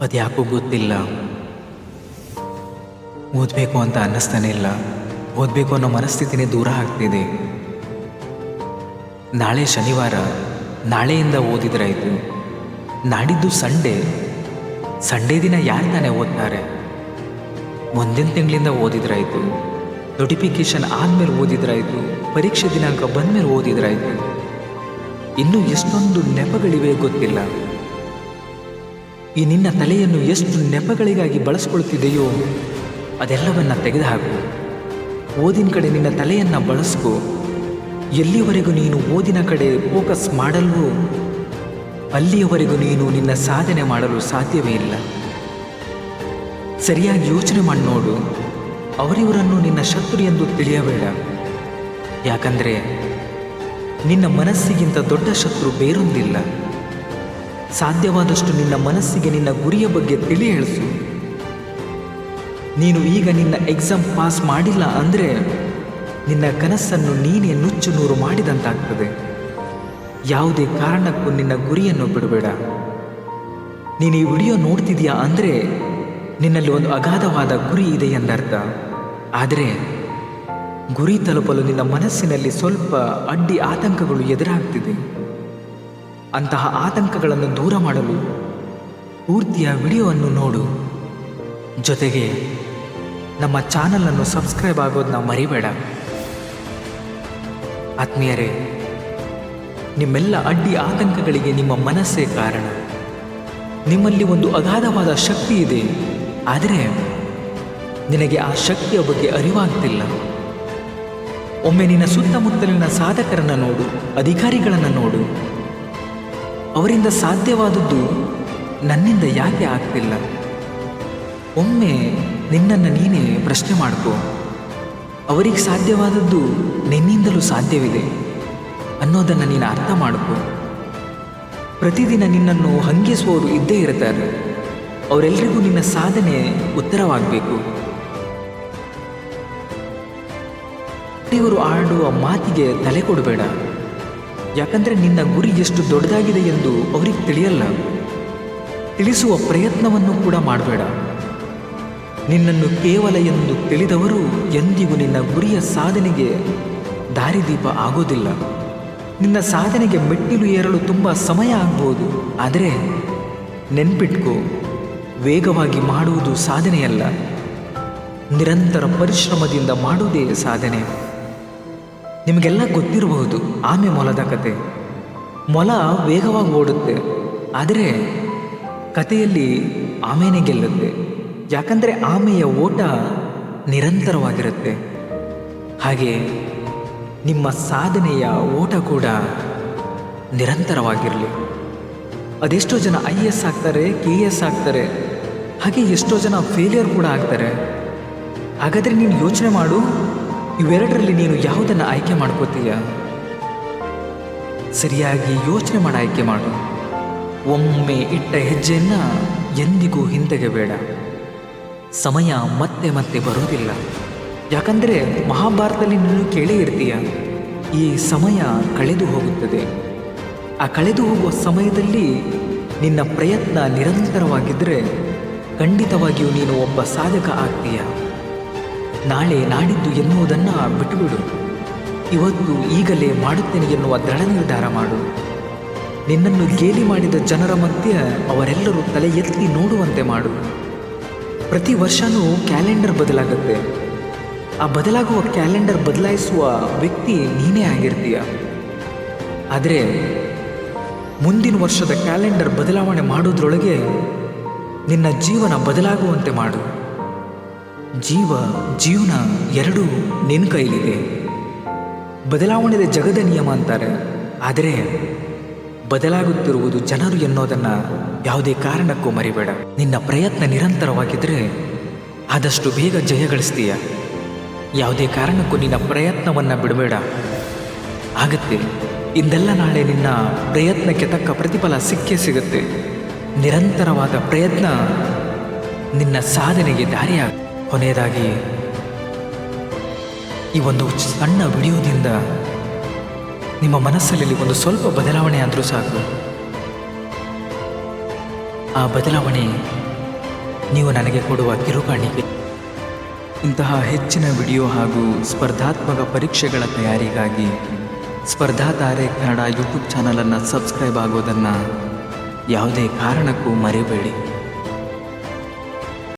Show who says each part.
Speaker 1: ಅದ್ಯಾಕೋ ಗೊತ್ತಿಲ್ಲ, ಓದಬೇಕು ಅಂತ ಅನ್ನಿಸ್ತಾನೆ ಇಲ್ಲ. ಓದಬೇಕು ಅನ್ನೋ ಮನಸ್ಥಿತಿನೇ ದೂರ ಆಗ್ತಿದೆ. ನಾಳೆ ಶನಿವಾರ, ನಾಳೆಯಿಂದ ಓದಿದ್ರಾಯಿತು. ನಾಡಿದ್ದು ಸಂಡೇ ದಿನ ಯಾರು ತಾನೇ ಓದ್ತಾರೆ? ಮುಂದಿನ ತಿಂಗಳಿಂದ ಓದಿದ್ರಾಯಿತು. ನೋಟಿಫಿಕೇಶನ್ ಆದಮೇಲೆ ಓದಿದ್ರಾಯಿತು. ಪರೀಕ್ಷೆ ದಿನಾಂಕ ಬಂದಮೇಲೆ ಓದಿದ್ರಾಯಿತು. ಇನ್ನೂ ಎಷ್ಟೊಂದು ನೆಪಗಳಿವೆ ಗೊತ್ತಿಲ್ಲ. ಈ ನಿನ್ನ ತಲೆಯನ್ನು ಎಷ್ಟು ನೆಪಗಳಿಗಾಗಿ ಬಳಸ್ಕೊಳ್ತಿದೆಯೋ ಅದೆಲ್ಲವನ್ನ ತೆಗೆದುಹಾಕು. ಓದಿನ ಕಡೆ ನಿನ್ನ ತಲೆಯನ್ನು ಬಳಸ್ಕೋ. ಎಲ್ಲಿಯವರೆಗೂ ನೀನು ಓದಿನ ಕಡೆ ಫೋಕಸ್ ಮಾಡಲ್ವೋ ಅಲ್ಲಿಯವರೆಗೂ ನೀನು ನಿನ್ನ ಸಾಧನೆ ಮಾಡಲು ಸಾಧ್ಯವೇ ಇಲ್ಲ. ಸರಿಯಾಗಿ ಯೋಚನೆ ಮಾಡಿ ನೋಡು. ಅವರಿವರನ್ನು ನಿನ್ನ ಶತ್ರು ಎಂದು ತಿಳಿಯಬೇಡ. ಯಾಕಂದರೆ ನಿನ್ನ ಮನಸ್ಸಿಗಿಂತ ದೊಡ್ಡ ಶತ್ರು ಬೇರೊಂದಿಲ್ಲ. ಸಾಧ್ಯವಾದಷ್ಟು ನಿನ್ನ ಮನಸ್ಸಿಗೆ ನಿನ್ನ ಗುರಿಯ ಬಗ್ಗೆ ತಿಳಿ ಹೇಳಿಸು. ನೀನು ಈಗ ನಿನ್ನ ಎಕ್ಸಾಮ್ ಪಾಸ್ ಮಾಡಿಲ್ಲ ಅಂದರೆ ನಿನ್ನ ಕನಸನ್ನು ನೀನೇ ನುಚ್ಚು ನೂರು ಮಾಡಿದಂತಾಗ್ತದೆ. ಯಾವುದೇ ಕಾರಣಕ್ಕೂ ನಿನ್ನ ಗುರಿಯನ್ನು ಬಿಡಬೇಡ. ನೀನು ಈ ವಿಡಿಯೋ ನೋಡ್ತಿದೀಯಾ ಅಂದರೆ ನಿನ್ನಲ್ಲಿ ಒಂದು ಅಗಾಧವಾದ ಗುರಿ ಇದೆ ಎಂದರ್ಥ. ಆದರೆ ಗುರಿ ತಲುಪಲು ನಿನ್ನ ಮನಸ್ಸಿನಲ್ಲಿ ಸ್ವಲ್ಪ ಅಡ್ಡಿ ಆತಂಕಗಳು ಎದುರಾಗ್ತಿದೆ. ಅಂತಹ ಆತಂಕಗಳನ್ನು ದೂರ ಮಾಡಲು ಪೂರ್ತಿಯ ವಿಡಿಯೋವನ್ನು ನೋಡು. ಜೊತೆಗೆ ನಮ್ಮ ಚಾನಲನ್ನು ಸಬ್ಸ್ಕ್ರೈಬ್ ಆಗೋದನ್ನ ಮರಿಬೇಡ. ಆತ್ಮೀಯರೇ, ನಿಮ್ಮೆಲ್ಲ ಅಡ್ಡಿ ಆತಂಕಗಳಿಗೆ ನಿಮ್ಮ ಮನಸ್ಸೇ ಕಾರಣ. ನಿಮ್ಮಲ್ಲಿ ಒಂದು ಅಗಾಧವಾದ ಶಕ್ತಿ ಇದೆ, ಆದರೆ ನಿನಗೆ ಆ ಶಕ್ತಿಯ ಬಗ್ಗೆ ಅರಿವಾಗ್ತಿಲ್ಲ. ಒಮ್ಮೆ ನಿನ್ನ ಸುತ್ತಮುತ್ತಲಿನ ಸಾಧಕರನ್ನು ನೋಡು, ಅಧಿಕಾರಿಗಳನ್ನು ನೋಡು. ಅವರಿಂದ ಸಾಧ್ಯವಾದದ್ದು ನನ್ನಿಂದ ಯಾಕೆ ಆಗ್ತಿಲ್ಲ? ಒಮ್ಮೆ ನಿನ್ನನ್ನು ನೀನೇ ಪ್ರಶ್ನೆ ಮಾಡ್ಕೋ. ಅವರಿಗೆ ಸಾಧ್ಯವಾದದ್ದು ನಿನ್ನಿಂದಲೂ ಸಾಧ್ಯವಿದೆ ಅನ್ನೋದನ್ನು ನೀನು ಅರ್ಥ ಮಾಡ್ಕೋ. ಪ್ರತಿದಿನ ನಿನ್ನನ್ನು ಹಂಗಿಸುವವರು ಇದ್ದೇ ಇರ್ತಾರೆ. ಅವರೆಲ್ಲರಿಗೂ ನಿನ್ನ ಸಾಧನೆ ಉತ್ತರವಾಗಬೇಕು. ಇವರು ಆಡುವ ಮಾತಿಗೆ ತಲೆ ಕೊಡಬೇಡ. ಯಾಕಂದರೆ ನಿನ್ನ ಗುರಿ ಎಷ್ಟು ದೊಡ್ಡದಾಗಿದೆ ಎಂದು ಅವರಿಗೆ ತಿಳಿಯಲ್ಲ. ತಿಳಿಸುವ ಪ್ರಯತ್ನವನ್ನು ಕೂಡ ಮಾಡಬೇಡ. ನಿನ್ನನ್ನು ಕೇವಲ ಎಂದು ತಿಳಿದವರು ಎಂದಿಗೂ ನಿನ್ನ ಗುರಿಯ ಸಾಧನೆಗೆ ದಾರಿದೀಪ ಆಗೋದಿಲ್ಲ. ನಿನ್ನ ಸಾಧನೆಗೆ ಮೆಟ್ಟಿಲು ಏರಲು ತುಂಬ ಸಮಯ ಆಗ್ಬೋದು, ಆದರೆ ನೆನ್ಪಿಟ್ಕೋ, ವೇಗವಾಗಿ ಮಾಡುವುದು ಸಾಧನೆಯಲ್ಲ, ನಿರಂತರ ಪರಿಶ್ರಮದಿಂದ ಮಾಡುವುದೇ ಸಾಧನೆ. ನಿಮಗೆಲ್ಲ ಗೊತ್ತಿರಬಹುದು ಆಮೆ ಮೊಲದ ಕತೆ. ಮೊಲ ವೇಗವಾಗಿ ಓಡುತ್ತೆ, ಆದರೆ ಕಥೆಯಲ್ಲಿ ಆಮೆನೇ ಗೆಲ್ಲುತ್ತೆ. ಯಾಕಂದರೆ ಆಮೆಯ ಓಟ ನಿರಂತರವಾಗಿರುತ್ತೆ. ಹಾಗೆ ನಿಮ್ಮ ಸಾಧನೆಯ ಓಟ ಕೂಡ ನಿರಂತರವಾಗಿರಲಿ. ಅದೆಷ್ಟೋ ಜನ IAS ಆಗ್ತಾರೆ, KS ಆಗ್ತಾರೆ, ಹಾಗೆ ಎಷ್ಟೋ ಜನ ಫೇಲಿಯರ್ ಕೂಡ ಆಗ್ತಾರೆ. ಹಾಗಾದರೆ ನೀನು ಯೋಚನೆ ಮಾಡು, ಇವೆರಡರಲ್ಲಿ ನೀನು ಯಾವುದನ್ನು ಆಯ್ಕೆ ಮಾಡ್ಕೋತೀಯ? ಸರಿಯಾಗಿ ಯೋಚನೆ ಮಾಡಿ ಆಯ್ಕೆ ಮಾಡು. ಒಮ್ಮೆ ಇಟ್ಟ ಹೆಜ್ಜೆಯನ್ನು ಎಂದಿಗೂ ಹಿಂದೆಗೆಬೇಡ. ಸಮಯ ಮತ್ತೆ ಮತ್ತೆ ಬರೋದಿಲ್ಲ. ಯಾಕಂದರೆ ಮಹಾಭಾರತದಲ್ಲಿ ನೀನು ಕೇಳೇ ಇರ್ತೀಯ, ಈ ಸಮಯ ಕಳೆದು ಹೋಗುತ್ತದೆ. ಆ ಕಳೆದು ಹೋಗುವ ಸಮಯದಲ್ಲಿ ನಿನ್ನ ಪ್ರಯತ್ನ ನಿರಂತರವಾಗಿದ್ದರೆ ಖಂಡಿತವಾಗಿಯೂ ನೀನು ಒಬ್ಬ ಸಾಧಕ ಆಗ್ತೀಯ. ನಾಳೆ ನಾಡಿದ್ದು ಎನ್ನುವುದನ್ನು ಬಿಟ್ಟುಬಿಡು. ಇವತ್ತು ಈಗಲೇ ಮಾಡುತ್ತೇನೆ ಎನ್ನುವ ದೃಢ ನಿರ್ಧಾರ ಮಾಡು. ನಿನ್ನನ್ನು ಗೇಲಿ ಮಾಡಿದ ಜನರ ಮಧ್ಯೆ ಅವರೆಲ್ಲರೂ ತಲೆ ಎತ್ತಿ ನೋಡುವಂತೆ ಮಾಡು. ಪ್ರತಿ ವರ್ಷವೂ ಕ್ಯಾಲೆಂಡರ್ ಬದಲಾಗುತ್ತೆ. ಆ ಬದಲಾಗುವ ಕ್ಯಾಲೆಂಡರ್ ಬದಲಾಯಿಸುವ ವ್ಯಕ್ತಿ ನೀನೇ ಆಗಿರ್ತೀಯ. ಆದರೆ ಮುಂದಿನ ವರ್ಷದ ಕ್ಯಾಲೆಂಡರ್ ಬದಲಾವಣೆ ಮಾಡೋದ್ರೊಳಗೆ ನಿನ್ನ ಜೀವನ ಬದಲಾಗುವಂತೆ ಮಾಡು. ಜೀವನ ಎರಡೂ ನಿನ್ನ ಕೈಲಿದೆ. ಬದಲಾವಣೆ ಜಗದ ನಿಯಮ ಅಂತಾರೆ, ಆದರೆ ಬದಲಾಗುತ್ತಿರುವುದು ಜನರು ಎನ್ನೋದನ್ನು ಯಾವುದೇ ಕಾರಣಕ್ಕೂ ಮರಿಬೇಡ. ನಿನ್ನ ಪ್ರಯತ್ನ ನಿರಂತರವಾಗಿದ್ದರೆ ಆದಷ್ಟು ಬೇಗ ಜಯ ಗಳಿಸ್ತೀಯ. ಯಾವುದೇ ಕಾರಣಕ್ಕೂ ನಿನ್ನ ಪ್ರಯತ್ನವನ್ನು ಬಿಡಬೇಡ. ಆಗುತ್ತೆ, ಇಂದೆಲ್ಲ ನಾಳೆ ನಿನ್ನ ಪ್ರಯತ್ನಕ್ಕೆ ತಕ್ಕ ಪ್ರತಿಫಲ ಸಿಕ್ಕೇ ಸಿಗುತ್ತೆ. ನಿರಂತರವಾದ ಪ್ರಯತ್ನ ನಿನ್ನ ಸಾಧನೆಗೆ ದಾರಿಯಾಗ. ಕೊನೆಯದಾಗಿ ಈ ಒಂದು ಸಣ್ಣ ವಿಡಿಯೋದಿಂದ ನಿಮ್ಮ ಮನಸ್ಸಲ್ಲಿ ಒಂದು ಸ್ವಲ್ಪ ಬದಲಾವಣೆ ಆದರೂ ಸಾಕು. ಆ ಬದಲಾವಣೆ ನೀವು ನನಗೆ ಕೊಡುವ ಕಿರುಕಾಣಿಕೆ. ಇಂತಹ ಹೆಚ್ಚಿನ ವಿಡಿಯೋ ಹಾಗೂ ಸ್ಪರ್ಧಾತ್ಮಕ ಪರೀಕ್ಷೆಗಳ ತಯಾರಿಗಾಗಿ ಸ್ಪರ್ಧಾತಾರೆ ಕನ್ನಡ ಯೂಟ್ಯೂಬ್ ಚಾನಲನ್ನು ಸಬ್ಸ್ಕ್ರೈಬ್ ಆಗೋದನ್ನು ಯಾವುದೇ ಕಾರಣಕ್ಕೂ ಮರೆಯಬೇಡಿ.